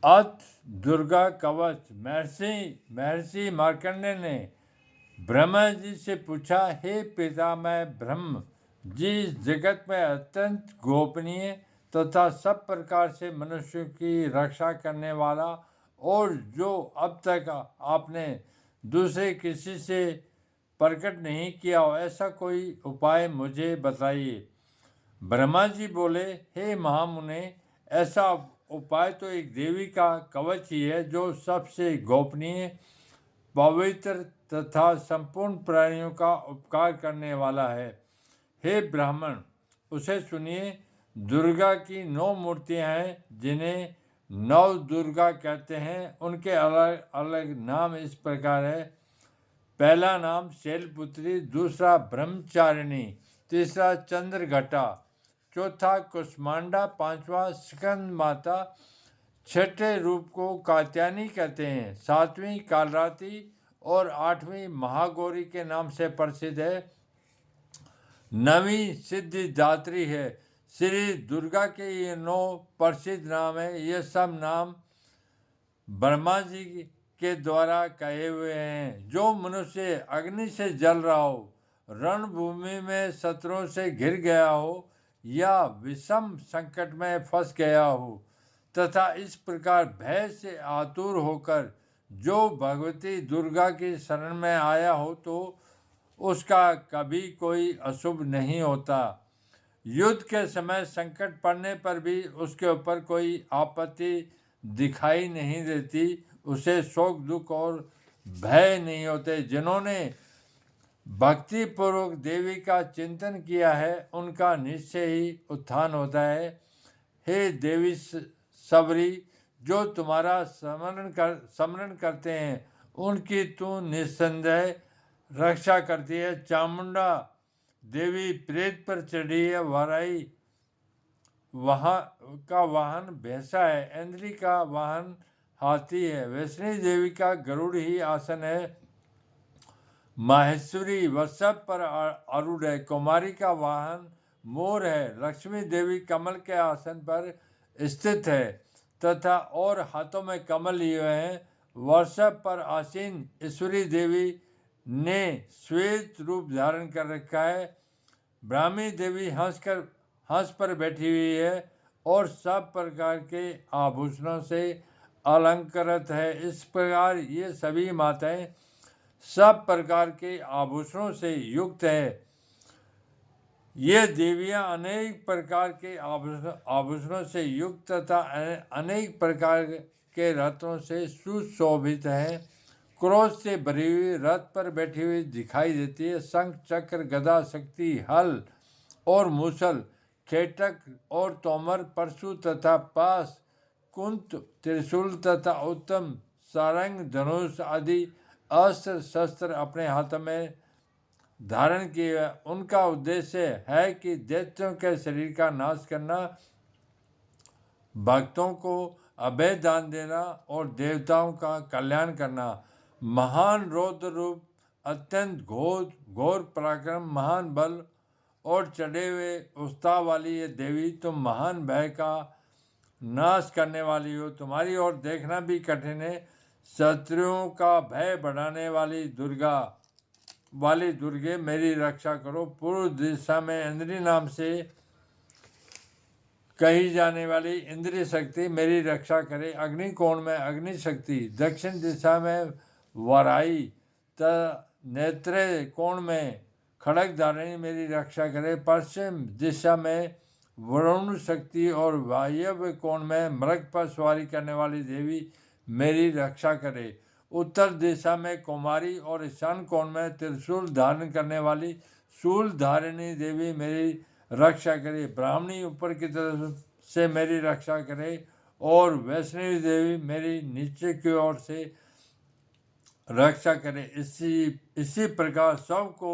अथ दुर्गा कवच। महर्षि महर्षि मार्कंडेय ने ब्रह्मा जी से पूछा, हे पितामह ब्रह्म जी, जगत में अत्यंत गोपनीय तथा सब प्रकार से मनुष्यों की रक्षा करने वाला और जो अब तक आपने दूसरे किसी से प्रकट नहीं किया हो, ऐसा कोई उपाय मुझे बताइए। ब्रह्मा जी बोले, हे महामुने, ऐसा उपाय तो एक देवी का कवच ही है जो सबसे गोपनीय, पवित्र तथा संपूर्ण प्राणियों का उपकार करने वाला है। हे ब्राह्मण, उसे सुनिए। दुर्गा की 9 मूर्तियां हैं जिन्हें नव दुर्गा कहते हैं। उनके अलग अलग नाम इस प्रकार है। पहला नाम शैलपुत्री, दूसरा ब्रह्मचारिणी, तीसरा चंद्रघटा, चौथा कुष्मांडा, पांचवा स्कंद माता, छठे रूप को कात्यायनी कहते हैं, सातवीं कालरात्रि और आठवीं महागौरी के नाम से प्रसिद्ध है। नवीं सिद्धिदात्री है। श्री दुर्गा के ये 9 प्रसिद्ध नाम है। ये सब नाम ब्रह्मा जी के द्वारा कहे हुए हैं। जो मनुष्य अग्नि से जल रहा हो, रणभूमि में शत्रुओं से घिर गया हो या विषम संकट में फंस गया हो तथा इस प्रकार भय से आतुर होकर जो भगवती दुर्गा की शरण में आया हो, तो उसका कभी कोई अशुभ नहीं होता। युद्ध के समय संकट पड़ने पर भी उसके ऊपर कोई आपत्ति दिखाई नहीं देती। उसे शोक दुख और भय नहीं होते। जिन्होंने भक्ति पूर्वक देवी का चिंतन किया है, उनका निश्चय ही उत्थान होता है। हे देवी सबरी, जो तुम्हारा स्मरण करते हैं, उनकी तू निस्संदेह रक्षा करती है। चामुंडा देवी प्रेत पर चढ़ी है। वाराई वहाँ का वाहन भैंसा है। इंद्री का वाहन हाथी है। वैष्णवी देवी का गरुड़ ही आसन है। माहेश्वरी वृषभ पर आरूढ़ है। कुमारी का वाहन मोर है। लक्ष्मी देवी कमल के आसन पर स्थित है तथा और हाथों में कमल लिए हुए हैं। वृषभ पर आसीन ईश्वरी देवी ने श्वेत रूप धारण कर रखा है। ब्राह्मी देवी हंस पर बैठी हुई है और सब प्रकार के आभूषणों से अलंकृत है। इस प्रकार ये सभी माताएं सब प्रकार के आभूषणों से युक्त है। ये देवियां अनेक प्रकार के आभूषणों से युक्त तथा अनेक प्रकार के रत्नों से सुशोभित है। क्रोध से भरी हुई रथ पर बैठी हुई दिखाई देती है। शंख, चक्र, गदा, शक्ति, हल और मूसल, खेटक और तोमर, परशु तथा पास, कुंत, त्रिशूल तथा उत्तम सारंग, धनुष आदि अस्त्र शस्त्र अपने हाथ में धारण किए। उनका उद्देश्य है कि दैत्यों के शरीर का नाश करना, भक्तों को अभय दान देना और देवताओं का कल्याण करना। महान रौद्र रूप, अत्यंत घोर पराक्रम, महान बल और चढ़े हुए उत्साह वाली ये देवी, तुम महान भय का नाश करने वाली हो। तुम्हारी ओर देखना भी कठिन है। शत्रुओं का भय बढ़ाने वाली दुर्गे, मेरी रक्षा करो। पूर्व दिशा में इंद्री नाम से कही जाने वाली इंद्रिय शक्ति मेरी रक्षा करे। अग्नि कोण में अग्नि शक्ति, दक्षिण दिशा में वराई, नेत्रे कोण में खड़ग धारिणी मेरी रक्षा करे। पश्चिम दिशा में वरुण शक्ति और वायव्य कोण में मृग पर सवारी करने वाली देवी मेरी रक्षा करे। उत्तर दिशा में कुमारी और ईशान कोण में त्रिशूल धारण करने वाली शूल धारिणी देवी मेरी रक्षा करे। ब्राह्मणी ऊपर की तरफ से मेरी रक्षा करे और वैष्णवी देवी मेरी नीचे की ओर से रक्षा करे। इसी प्रकार सबको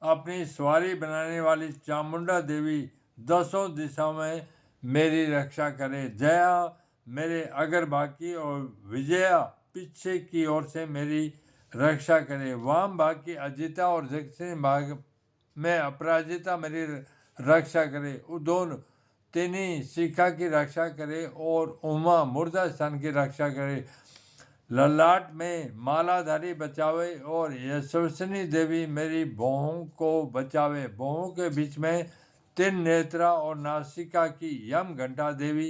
अपनी सवारी बनाने वाली चामुंडा देवी 10 दिशाओं में मेरी रक्षा करे। जया मेरे अग्रभाग की और विजया पीछे की ओर से मेरी रक्षा करे। वाम भाग की अजिता और दक्षिण भाग में अपराजिता मेरी रक्षा करे। तिन्ही शिखा की रक्षा करे और उमा मुर्दा स्थान की रक्षा करे। ललाट में मालाधारी बचावे और यशस्विनी देवी मेरी भौहों को बचावे। भौहों के बीच में तीन नेत्रा और नासिका की यम घंटा देवी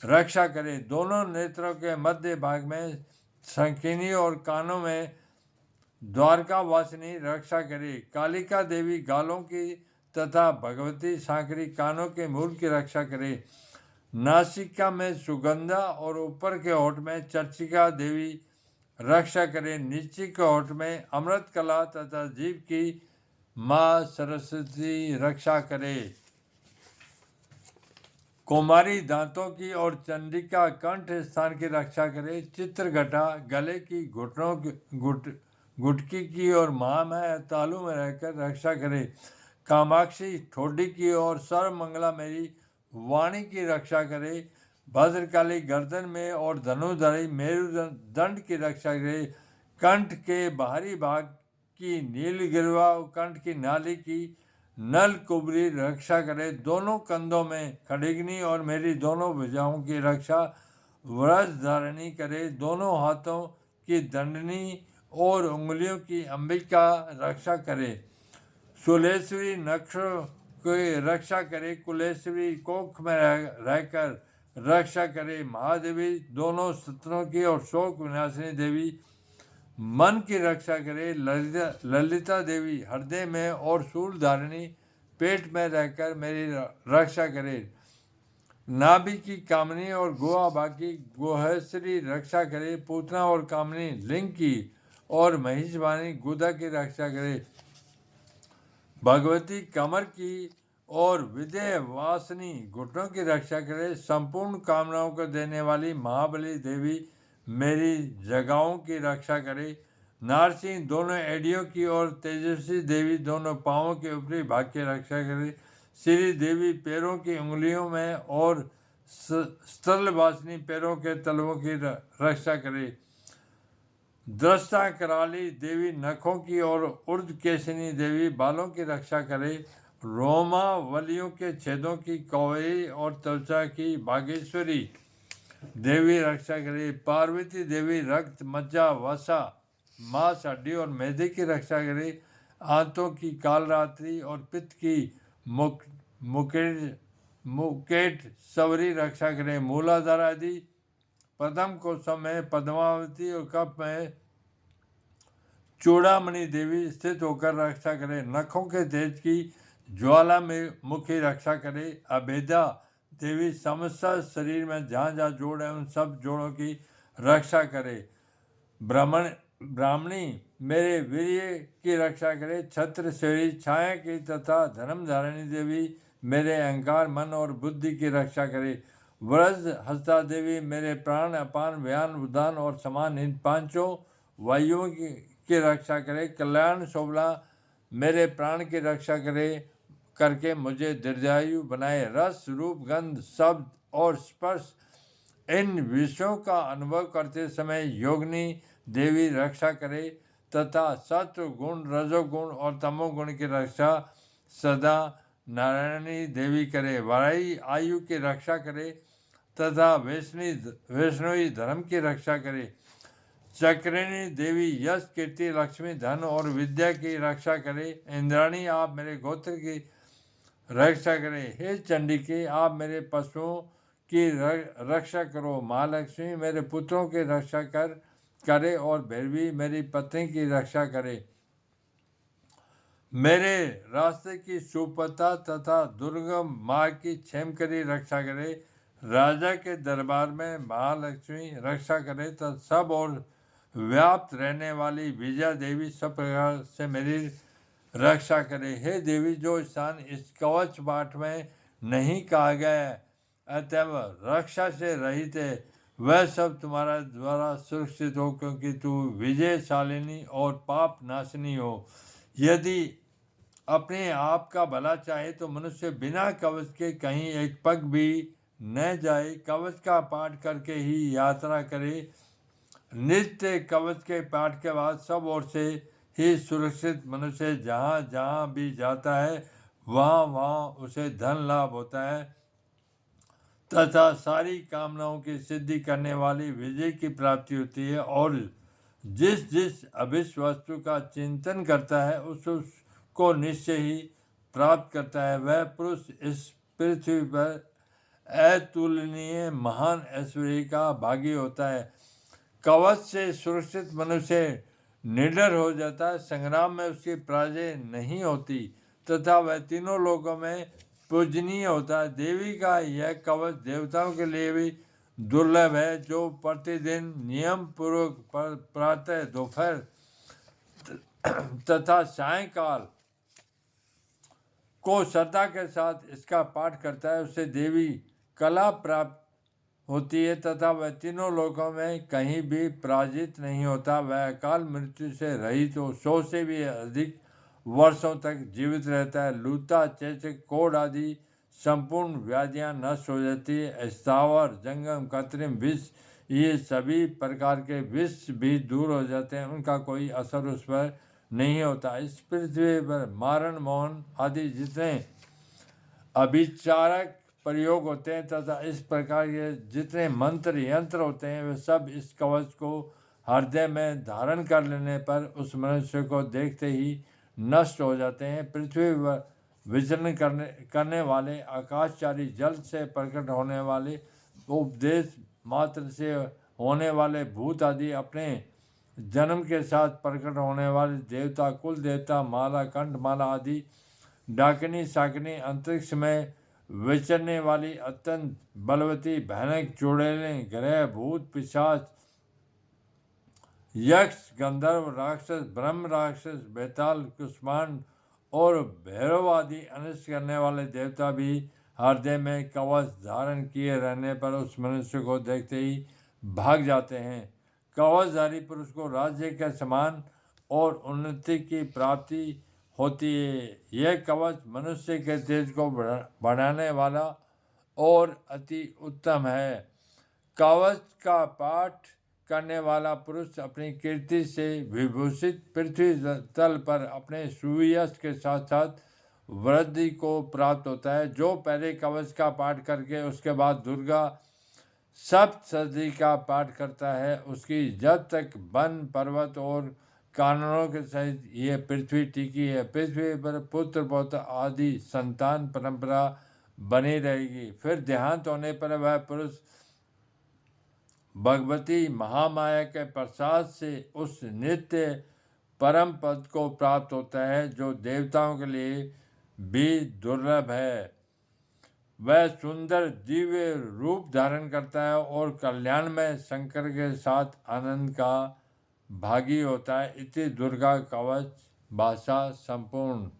रक्षा करे। दोनों नेत्रों के मध्य भाग में शंखिनी और कानों में द्वारका वासिनी रक्षा करे। कालिका देवी गालों की तथा भगवती सांकरी कानों के मूल की रक्षा करे। नासिका में सुगंधा और ऊपर के होठ में चर्चिका देवी रक्षा करे। नीचे के होठ में अमृत कला तथा जीव की माँ सरस्वती रक्षा करे। कुमारी दांतों की और चंडिका कंठ स्थान की रक्षा करे। चित्रघटा गले की घुटनों गुटकी की और महामय तालु में रहकर रक्षा करे। कामाक्षी ठोडी की और सर्वमंगला मेरी वाणी की रक्षा करे। भद्रकाली गर्दन में और धनुधारी मेरुदंड की रक्षा करे। कंठ के बाहरी भाग की नीलगिरवा कंठ की नाली की नल कुबरी रक्षा करे। दोनों कंधों में खड़िगनी और मेरी दोनों भुजाओं की रक्षा व्रज धारणी करे। दोनों हाथों की दंडनी और उंगलियों की अंबिका रक्षा करे। सुलेश्वरी नक्षों की रक्षा करे। कुलेश्वरी कोख में रहकर रक्षा करे। महादेवी दोनों सत्रों की और शोक विनाशिनी देवी मन की रक्षा करे। ललिता देवी हृदय में और शूल धारिणी पेट में रहकर मेरी रक्षा करे। नाभि की कामनी और गुहा बाकी गुहेश्वरी रक्षा करे। पूतना और कामनी लिंग की और महिषवाणी गुदा की रक्षा करे। भगवती कमर की और विदेह वासनी घुटनों की रक्षा करे। संपूर्ण कामनाओं को देने वाली महाबली देवी मेरी जगाओं की रक्षा करे। नारसिंह दोनों एडियों की और तेजस्वी देवी दोनों पाँवों के ऊपरी भाग की रक्षा करे। श्री देवी पैरों की उंगलियों में और स्थलवासिनी पैरों के तलवों की रक्षा करे। दृष्टा कराली देवी नखों की और ऊर्ध्वकेशिनी देवी बालों की रक्षा करे। रोमावलियों के छेदों की कौवी और त्वचा की बागेश्वरी देवी रक्षा करे। पार्वती देवी रक्त मज्जा वसा मांस हड्डी और मैदे की रक्षा करे। आंतों की कालरात्रि और पित्त की मुकेट सवरी रक्षा करे। मूलाधार आदि पद्म कोशों में पद्मावती और कप में चूड़ामणि देवी स्थित होकर रक्षा करे। नखों के तेज की ज्वाला में मुखी रक्षा करे। अभेदा देवी समस्त शरीर में जहाँ जहाँ जोड़ है उन सब जोड़ों की रक्षा करे। ब्राह्मणी मेरे वीर्य की रक्षा करे। छत्र श्रेणी छाया की तथा धर्म धारिणी देवी मेरे अहंकार मन और बुद्धि की रक्षा करे। व्रज हस्ता देवी मेरे प्राण अपान व्यान उदान और समान इन पांचों वायुओं की रक्षा करे। कल्याण शोभला मेरे प्राण की रक्षा करे करके मुझे दीर्घायु बनाए। रस रूप गंध शब्द और स्पर्श इन विषयों का अनुभव करते समय योगिनी देवी रक्षा करे तथा सत्व गुण रजोगुण और तमोगुण की रक्षा सदा नारायणी देवी करे। वाराई आयु की रक्षा करे तथा वैष्णवी धर्म की रक्षा करे। चक्रिणी देवी यश कीर्ति लक्ष्मी धन और विद्या की रक्षा करे। इंद्राणी आप मेरे गोत्र की रक्षा करें। हे चंडिके आप मेरे पशुओं की रक्षा करो। महालक्ष्मी मेरे पुत्रों की रक्षा करे और भैरवी मेरी पत्नी की रक्षा करे। मेरे रास्ते की सुपथा तथा दुर्गम मार्ग की क्षेमकरी रक्षा करे। राजा के दरबार में महालक्ष्मी रक्षा करे तथा सब और व्याप्त रहने वाली विजया देवी सब प्रकार से मेरी रक्षा करे। हे देवी जो स्थान इस कवच पाठ में नहीं कहा गया है अतएव रक्षा से रहित है वह सब तुम्हारा द्वारा सुरक्षित हो क्योंकि तू विजयशालिनी और पाप नाशिनी हो। यदि अपने आप का भला चाहे तो मनुष्य बिना कवच के कहीं एक पग भी न जाए। कवच का पाठ करके ही यात्रा करे। नित्य कवच के पाठ के बाद सब ओर से ही सुरक्षित मनुष्य जहाँ जहाँ भी जाता है वहाँ वहाँ उसे धन लाभ होता है। तथा सारी कामनाओं की सिद्धि करने वाली विजय की प्राप्ति होती है। और जिस जिस अभिष्ट वस्तु का चिंतन करता है उसको निश्चय ही प्राप्त करता है। वह पुरुष इस पृथ्वी पर अतुलनीय महान ऐश्वर्य का भागी होता है। कवच से सुरक्षित मनुष्य निडर हो जाता है, संग्राम में उसकी पराजय नहीं होती तथा वह तीनों लोकों में पूजनीय होता है। देवी का यह कवच देवताओं के लिए भी दुर्लभ है, जो प्रतिदिन नियम पूर्वक प्रातः दोपहर तथा सायंकाल को श्रद्धा के साथ इसका पाठ करता है, उसे देवी कला प्राप्त होती है तथा वह तीनों लोकों में कहीं भी पराजित नहीं होता। वह अकाल मृत्यु से रहित हो 100 से भी अधिक वर्षों तक जीवित रहता है। लूता, चेचक, कोढ़ आदि संपूर्ण व्याधियां नष्ट हो जाती है। स्थावर, जंगम, कृत्रिम विष, ये सभी प्रकार के विष भी दूर हो जाते हैं, उनका कोई असर उस पर नहीं होता। इस पृथ्वी पर मारण, मोहन आदि जितने अभिचारक प्रयोग होते हैं तथा इस प्रकार के जितने मंत्र यंत्र होते हैं, वे सब इस कवच को हृदय में धारण कर लेने पर उस मनुष्य को देखते ही नष्ट हो जाते हैं। पृथ्वी पर विचरण करने वाले आकाशचारी, जल से प्रकट होने वाले, उपदेश मात्र से होने वाले भूत आदि, अपने जन्म के साथ प्रकट होने वाले देवता, कुल देवता, माला, कंठमाला आदि, डाकिनी, शाकिनी, अंतरिक्ष में विचरने वाली अत्यंत बलवती भयानक चुड़ैलें, ग्रह, भूत, पिशाच, यक्ष, गंधर्व, राक्षस, ब्रह्म राक्षस, बेताल, कुष्मांड और भैरव आदि अनिष्ट करने वाले देवता भी हृदय में कवच धारण किए रहने पर उस मनुष्य को देखते ही भाग जाते हैं। कवचधारी पुरुष को राज्य के समान और उन्नति की प्राप्ति होती है। यह कवच मनुष्य के तेज को बढ़ाने वाला और अति उत्तम है। कवच का पाठ करने वाला पुरुष अपनी कीर्ति से विभूषित पृथ्वी तल पर अपने सुयश के साथ साथ वृद्धि को प्राप्त होता है। जो पहले कवच का पाठ करके उसके बाद दुर्गा सप्तशती का पाठ करता है, उसकी जब तक वन, पर्वत और कानूनों के सहित ये पृथ्वी टिकी है, पृथ्वी पर पुत्र पौत्र आदि संतान परंपरा बनी रहेगी। फिर देहांत होने पर वह पुरुष भगवती महामाया के प्रसाद से उस नित्य परम पद को प्राप्त होता है, जो देवताओं के लिए भी दुर्लभ है। वह सुंदर दिव्य रूप धारण करता है और कल्याण में शंकर के साथ आनंद का भागी होता है। इति दुर्गा कवच भाषा संपूर्ण।